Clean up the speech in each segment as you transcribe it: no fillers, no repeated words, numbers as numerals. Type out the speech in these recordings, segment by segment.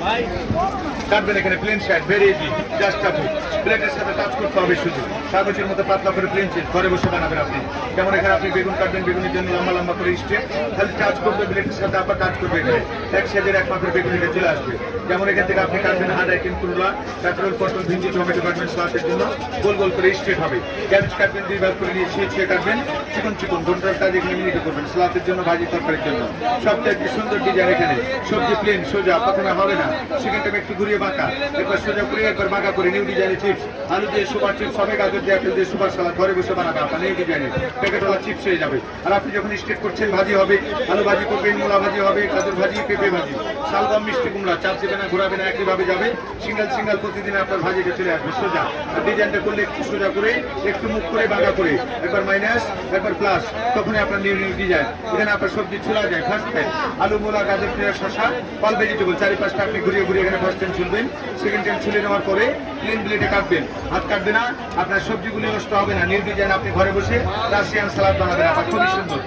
কাটবেন এখানে plain shirt, very easy, just touchy. প্লেটের সাথে টাচ করতে হবে শুধু। কাগজের মতো পাতলা করে প্লেন চেঞ্জ, ঘরে বসে বানাবেন আপনি। যেমন এখানে আপনি বেগুন কাটবেন, বেগুনের জন্য লম্বা লম্বা করে স্টেপ, খালি টাচ করবে প্লেটের সাথে, আপনার টাচ করবে এখানে এক সাইজের একমাত্র বেগুন এটা চলে আসবে। যেমন এখান থেকে আপনি কাটবেন হাঁড় আইটেম করলা, কাঁকরোল, পটল, ভিন্ডি, টমেটো কাটবেন সালাদের জন্য, গোল গোল করে স্ট্রেট হবে। ক্যাবেজ কাটবেন, 2 ভাগ করে নিয়ে ছুঁয়ে কাটবেন, চিকন চিকন ঘন্টার কাজ এখানে মিনিটে করবেন সালাদের জন্য, ভাজি তরকারির জন্য। সবচেয়ে সুন্দর ডিজাইন এখানে, সবজি প্লেন সোজা, প্রথমে হবে না, সেকেন্ড টাইম একটু ঘুরিয়ে বাঁকা, একবার সোজা করে একবার বাঁকা করে, নিউ ডিজাইনের চিপস, আলু দিয়ে সুপার চিপস হবে, গাজর দিয়ে আপেল দিয়ে সুপার সালাদ, ঘরে বসে বানাবে আপনার নিউ ডিজাইনের প্যাকেটওয়ালা চিপস হয়ে যাবে। আর আপনি যখন স্ট্রেট করছেন, ভাজি হবে, আলু ভাজি করবেন, মূলা ভাজি হবে, গাজর ভাজি, পেঁপে ভাজি, শালগম, মিষ্টি কুমড়া, চাপ দেবে না, ঘোরাবে না, একইভাবে যাবে, সিঙ্গেল সিঙ্গেল প্রতিদিন আপনার ভাজিটা চলে আসবে সোজা। আর ডিজাইনটা করলে একটু সোজা করে, একটু মুখ করে বাঁকা করে, একবার মাইনাস একবার প্লাস, তখনই আপনার নিউ নিউ ডিজাইন। এখানে আপনার সবজি ছোলা যায়, ফার্স্ট টাইম আলু, মূলা, গাজর, পেঁয়াজ, শসা, অল ভেজিটেবল, 4-5টা আপনি ঘুরিয়ে ঘুরিয়ে এখানে ফার্স্ট টাইম ছুলবেন, সেকেন্ড টাইম ছুলে নেওয়ার পরে প্লেন ব্লেডে কাটবেন, হাত কাটবে না, আপনার সবজিগুলি নষ্ট হবে না, নিউ ডিজাইন আপনি ঘরে বসে রাশিয়ান সালাদ বানাবেন, আপনার খুবই সুন্দর।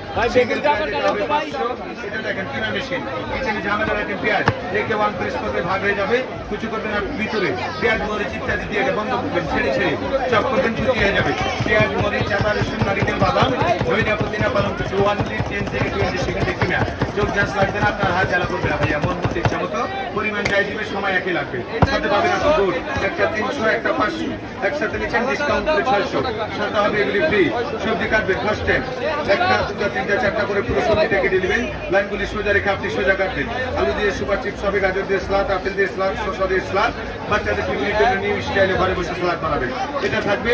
এটা দেখেন কিনা মেশিন, কিচেনে ঝামেলা রাখেন, পেঁয়াজ রেখে 1 পিস করে ভাগ হয়ে যাবে, কুচি করবেন আর ভিতরে পেঁয়াজ, মরিচ ইত্যাদি দিয়ে এটা বন্ধ করবেন, ছেড়ে ছেড়ে চপ করবেন, কুচি হয়ে যাবে। পেঁয়াজ, মরিচ, আদা, রসুন, নারিকেল, বাদাম, ধনিয়া, পুদিনা, পালং, 1 মিনিট 10 থেকে 20 সেকেন্ডে কিনা, চোখ ঝাঁস লাগবে না, আপনার হাত জ্বালা করবে না ভাইয়া, মন মতো ইচ্ছা মতো পরিমাণ যাই দিবে, সময় একই লাগবে। সাথে পাবেন আপনি দুধ, একটা 300, একটা 500, একসাথে নিচ্ছেন ডিসকাউন্ট করে 600, সাথে হবে এগুলি ফ্রি। সবজি কাটবেন ফার্স্ট টাইম, 1টা 2টা 3টা 4টা করে পুরো সবজিটা কেটে দিবেন, লাইনগুলি সোজা রেখে আপনি সোজা কাটবেন। আলু দিয়ে সুপার চিপস হবে, গাজর দিয়ে স্লাদ, আপেল দিয়ে স্লাদ, শসা দিয়ে স্লাদ, বাচ্চাদের টিফিনের জন্য নিউ স্টাইলে ঘরে বসে স্লাদ বানাবেন। এটা থাকবে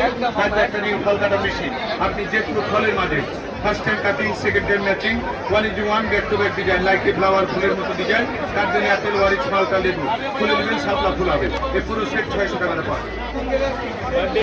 একটা নিউ ফল কাটা মেশিন, আপনি যে কোনো ফলের মাঝে first time cutting, second time matching, 1:1 back to back design, like a flower, ফুলের মতো ডিজাইন, কাটবেন আপেল, ওয়ারিচ, মালটা, লেবু, খুলে নেবেন, শাপলা ফুল হবে। এই পুরো সেট 600 টাকা পাবেন।